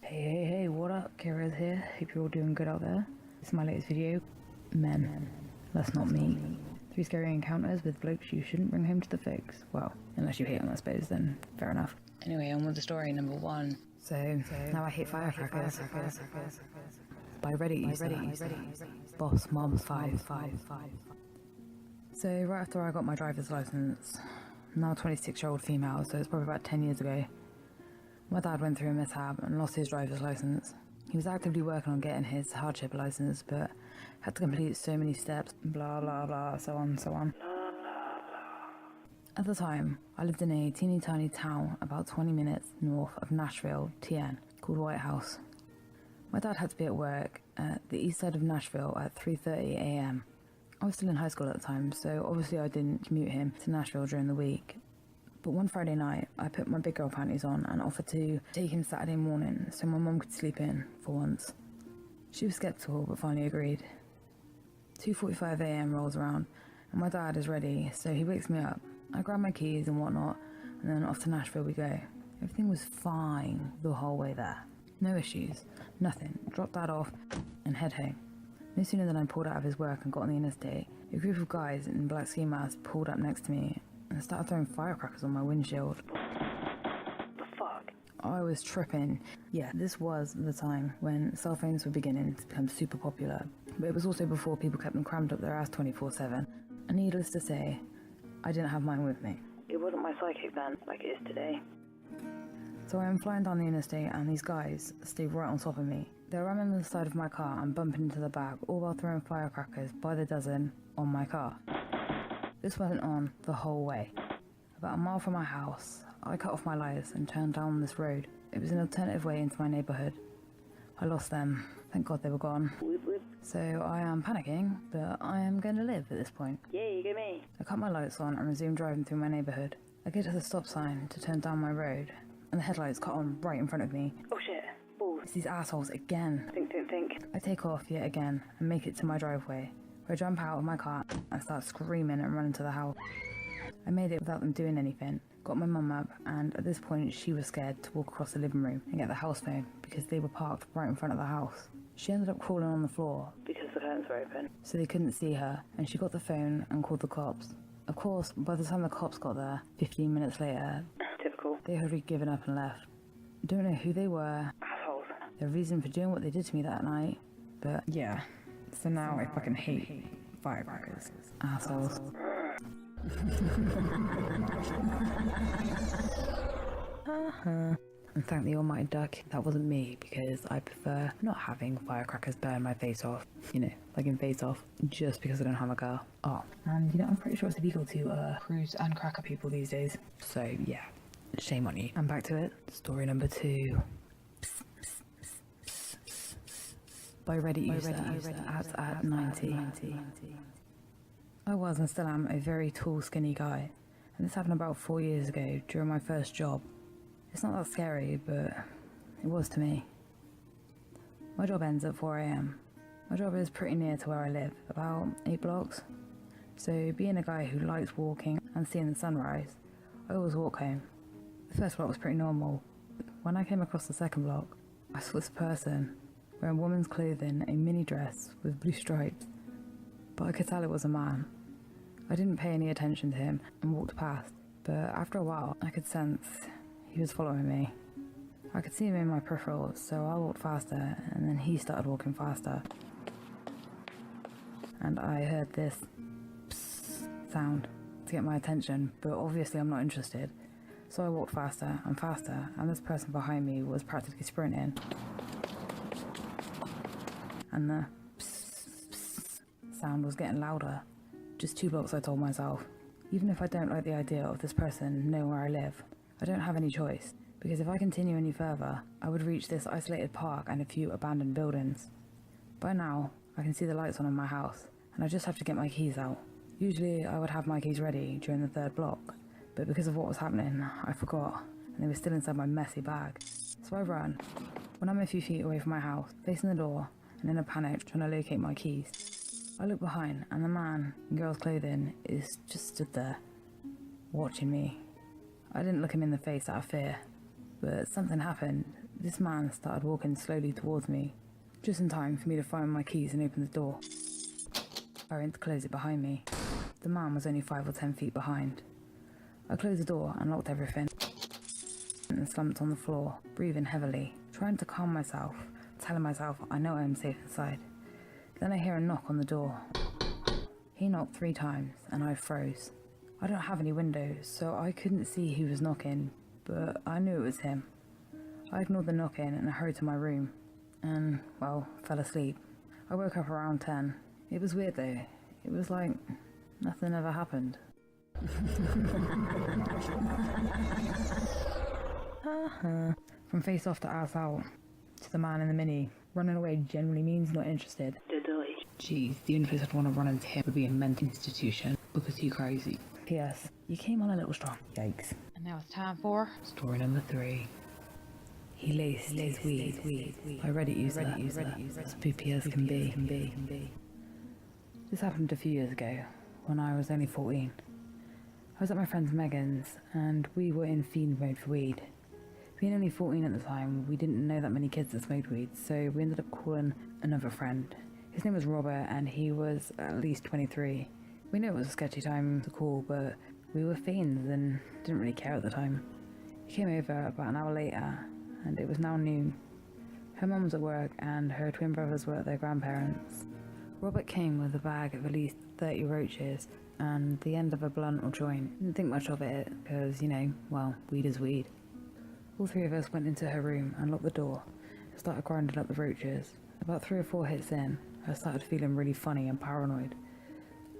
Hey, what up? KeReS here. Hope you're all doing good out there. This is my latest video. Men. That's not me. 3 scary encounters with blokes you shouldn't bring home to the fix. Well, unless you hate them, I suppose, then fair enough. Anyway, on with the story number 1. So now I hate firecrackers. By Reddit user. Boss Mom 5. So right after I got my driver's license, now a 26-year-old female, so it's probably about 10 years ago, my dad went through a mishap and lost his driver's license. He was actively working on getting his hardship license, but had to complete so many steps, blah blah blah, so on. At the time, I lived in a teeny tiny town about 20 minutes north of Nashville, TN, called White House. My dad had to be at work at the east side of Nashville at 3:30 AM. I was still in high school at the time, so obviously I didn't commute him to Nashville during the week. But one Friday night, I put my big girl panties on and offered to take him Saturday morning so my mum could sleep in, for once. She was skeptical, but finally agreed. 2:45 AM rolls around, and my dad is ready, so he wakes me up. I grab my keys and whatnot, and then off to Nashville we go. Everything was fine the whole way there. No issues, nothing. Drop Dad off and head home. No sooner than I pulled out of his work and got on the interstate, a group of guys in black ski masks pulled up next to me and started throwing firecrackers on my windshield. The fuck? I was tripping. Yeah, this was the time when cell phones were beginning to become super popular, but it was also before people kept them crammed up their ass 24/7. And needless to say, I didn't have mine with me. It wasn't my psychic then, like it is today. So I am flying down the interstate and these guys stay right on top of me. They're ramming the side of my car and bumping into the back, all while throwing firecrackers by the dozen on my car. This went on the whole way. About a mile from my house, I cut off my lights and turned down this road. It was an alternative way into my neighbourhood. I lost them. Thank God they were gone. So I am panicking, but I am going to live at this point. Yeah, you get me. I cut my lights on and resumed driving through my neighbourhood. I get to the stop sign to turn down my road, and the headlights cut on right in front of me. Oh shit. Balls. It's these assholes again. Think. I take off yet again and make it to my driveway, where I jump out of my car and start screaming and running to the house. I made it without them doing anything, got my mum up, and at this point she was scared to walk across the living room and get the house phone because they were parked right in front of the house. She ended up crawling on the floor because the curtains were open, so they couldn't see her, and she got the phone and called the cops. Of course, by the time the cops got there, 15 minutes later, typical, they had already given up and left. Don't know who they were, assholes, their reason for doing what they did to me that night, but yeah, so now I fucking hate firecrackers. Assholes. And thank the almighty duck, that wasn't me, because I prefer not having firecrackers burn my face off. You know, like in Face Off, just because I don't have a car. Oh, and you know, I'm pretty sure it's illegal to cruise and cracker people these days. So yeah, shame on you. And back to it. Story number 2. By Reddit user at 90. I was and still am a very tall, skinny guy, and this happened about 4 years ago during my first job. It's not that scary, but it was to me. My job ends at 4 AM. My job is pretty near to where I live, about 8 blocks. So being a guy who likes walking and seeing the sunrise, I always walk home. The first block was pretty normal. When I came across the second block, I saw this person wearing woman's clothing, a mini dress with blue stripes, but I could tell it was a man. I didn't pay any attention to him and walked past, but after a while I could sense he was following me. I could see him in my peripheral, so I walked faster, and then he started walking faster. And I heard this psst sound to get my attention, but obviously I'm not interested. So I walked faster and faster, and this person behind me was practically sprinting. And the psst, psst sound was getting louder. Just 2 blocks, I told myself. Even if I don't like the idea of this person knowing where I live, I don't have any choice, because if I continue any further, I would reach this isolated park and a few abandoned buildings. By now, I can see the lights on in my house, and I just have to get my keys out. Usually I would have my keys ready during the 3rd block, but because of what was happening, I forgot, and they were still inside my messy bag. So I run. When I'm a few feet away from my house, facing the door, and in a panic trying to locate my keys, I look behind, and the man in girl's clothing is just stood there, watching me. I didn't look him in the face out of fear, but something happened. This man started walking slowly towards me, just in time for me to find my keys and open the door. I went to close it behind me. The man was only 5 or 10 feet behind. I closed the door and locked everything and slumped on the floor, breathing heavily, trying to calm myself, telling myself I know I am safe inside. Then I hear a knock on the door. He knocked 3 times and I froze. I don't have any windows, so I couldn't see who was knocking, but I knew it was him. I ignored the knocking and I hurried to my room and, well, fell asleep. I woke up around 10. It was weird though. It was like nothing ever happened. From face off to ass out, to the man in the mini. Running away generally means not interested. Jeez, the only place I'd want to run into him would be a mental institution, because he's crazy. P.S. You came on a little strong. Yikes. And now it's time for story number 3. He laced his weed by Reddit user, spoopy as can be. This happened a few years ago, when I was only 14. I was at my friend Megan's, and we were in fiend mode for weed. Being only 14 at the time, we didn't know that many kids that smoked weed, so we ended up calling another friend. His name was Robert, and he was at least 23. We knew it was a sketchy time to call, but we were fiends and didn't really care at the time. He came over about an hour later, and it was now noon. Her mum was at work, and her twin brothers were at their grandparents'. Robert came with a bag of at least 30 roaches and the end of a blunt or joint. Didn't think much of it, because, you know, well, weed is weed. All 3 of us went into her room and locked the door and started grinding up the roaches. About 3 or 4 hits in, I started feeling really funny and paranoid,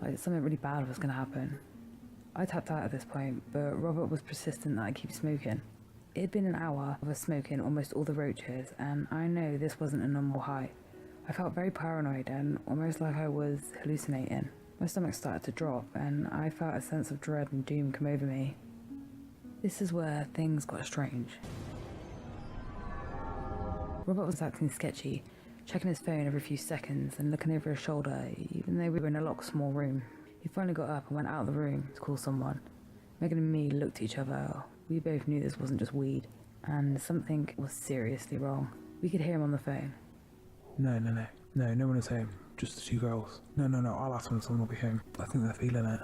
like something really bad was going to happen. I tapped out at this point, but Robert was persistent that I keep smoking. It had been an hour of us smoking almost all the roaches, and I know this wasn't a normal high. I felt very paranoid and almost like I was hallucinating. My stomach started to drop, and I felt a sense of dread and doom come over me. This is where things got strange. Robert was acting sketchy, checking his phone every few seconds and looking over his shoulder, even though we were in a locked small room. He finally got up and went out of the room to call someone. Megan and me looked at each other. We both knew this wasn't just weed, and something was seriously wrong. We could hear him on the phone. No one is home. Just the 2 girls. No, I'll ask them if someone will be home. I think they're feeling it.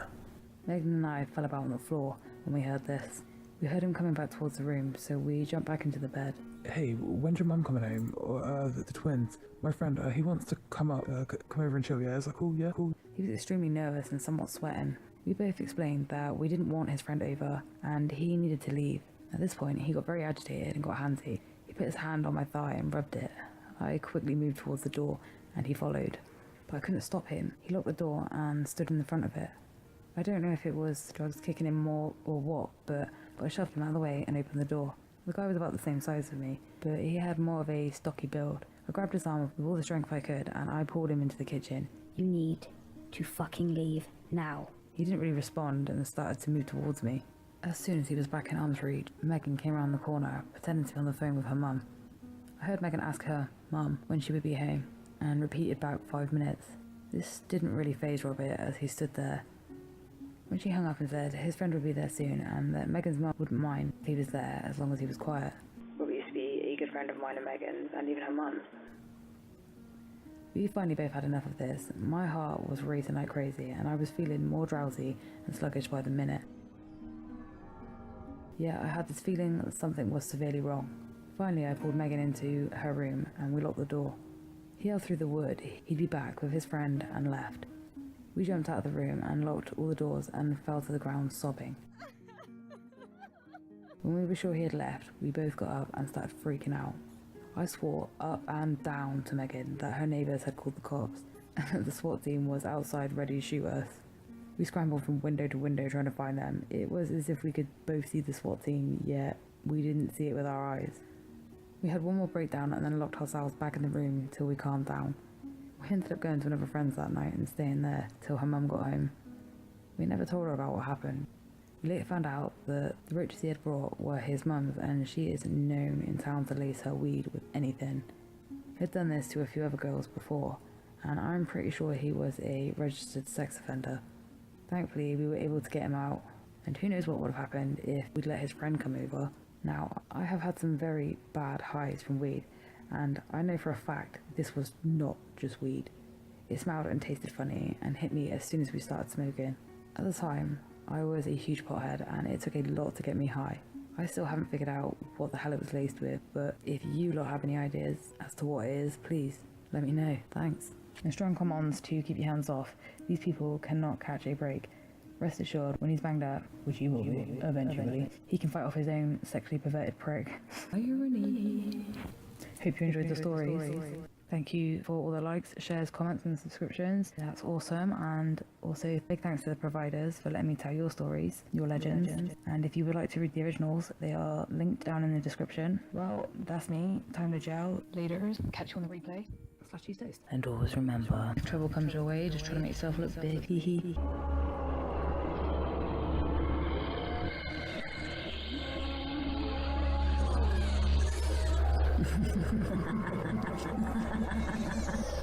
Megan and I fell about on the floor when we heard this. We heard him coming back towards the room, so we jumped back into the bed. Hey, when's your mum coming home? Or, the twins? My friend, he wants to come up, come over and chill, yeah? Is that cool? Yeah, cool. He was extremely nervous and somewhat sweating. We both explained that we didn't want his friend over, and he needed to leave. At this point, he got very agitated and got handsy. He put his hand on my thigh and rubbed it. I quickly moved towards the door, and he followed. But I couldn't stop him. He locked the door and stood in the front of it. I don't know if it was drugs kicking in more or what, but I shoved him out of the way and opened the door. The guy was about the same size as me, but he had more of a stocky build. I grabbed his arm with all the strength I could, and I pulled him into the kitchen. You need to fucking leave now. He didn't really respond and started to move towards me. As soon as he was back in arm's reach, Megan came around the corner, pretending to be on the phone with her mum. I heard Megan ask her mum when she would be home, and repeated back 5 minutes. This didn't really faze Robert as he stood there. When she hung up and said his friend would be there soon, and that Megan's mum wouldn't mind if he was there as long as he was quiet. Robert used to be a good friend of mine and Megan's, and even her mum's. We finally both had enough of this. My heart was racing like crazy, and I was feeling more drowsy and sluggish by the minute. Yeah, I had this feeling that something was severely wrong. Finally, I pulled Megan into her room, and we locked the door. He yelled through the wood he'd be back with his friend and left. We jumped out of the room and locked all the doors and fell to the ground sobbing. When we were sure he had left, we both got up and started freaking out. I swore up and down to Megan that her neighbours had called the cops and that the SWAT team was outside ready to shoot us. We scrambled from window to window trying to find them. It was as if we could both see the SWAT team, yet we didn't see it with our eyes. We had one more breakdown and then locked ourselves back in the room till we calmed down. We ended up going to another friend's that night and staying there till her mum got home. We never told her about what happened. We later found out that the roaches he had brought were his mum's, and she is known in town to lace her weed with anything. He had done this to a few other girls before, and I'm pretty sure he was a registered sex offender. Thankfully, we were able to get him out. And who knows what would have happened if we'd let his friend come over. Now, I have had some very bad highs from weed, and I know for a fact this was not just weed. It smelled and tasted funny and hit me as soon as we started smoking. At the time, I was a huge pothead and it took a lot to get me high. I still haven't figured out what the hell it was laced with, but if you lot have any ideas as to what it is, please let me know. Thanks. And strong commands to keep your hands off. These people cannot catch a break. Rest assured, when he's banged up, which he will be eventually, he can fight off his own sexually perverted prick. Irony. Hope you enjoyed the stories. Thank you for all the likes, shares, comments and subscriptions. That's awesome. And also big thanks to the providers for letting me tell your stories, your legends. And if you would like to read the originals, they are linked down in the description. Well, that's me. Time to gel. Later. Catch you on the replay. /cheese toast. And always remember, if trouble comes your way, just try to make yourself look big. Hee hee. Ha ha ha ha ha ha.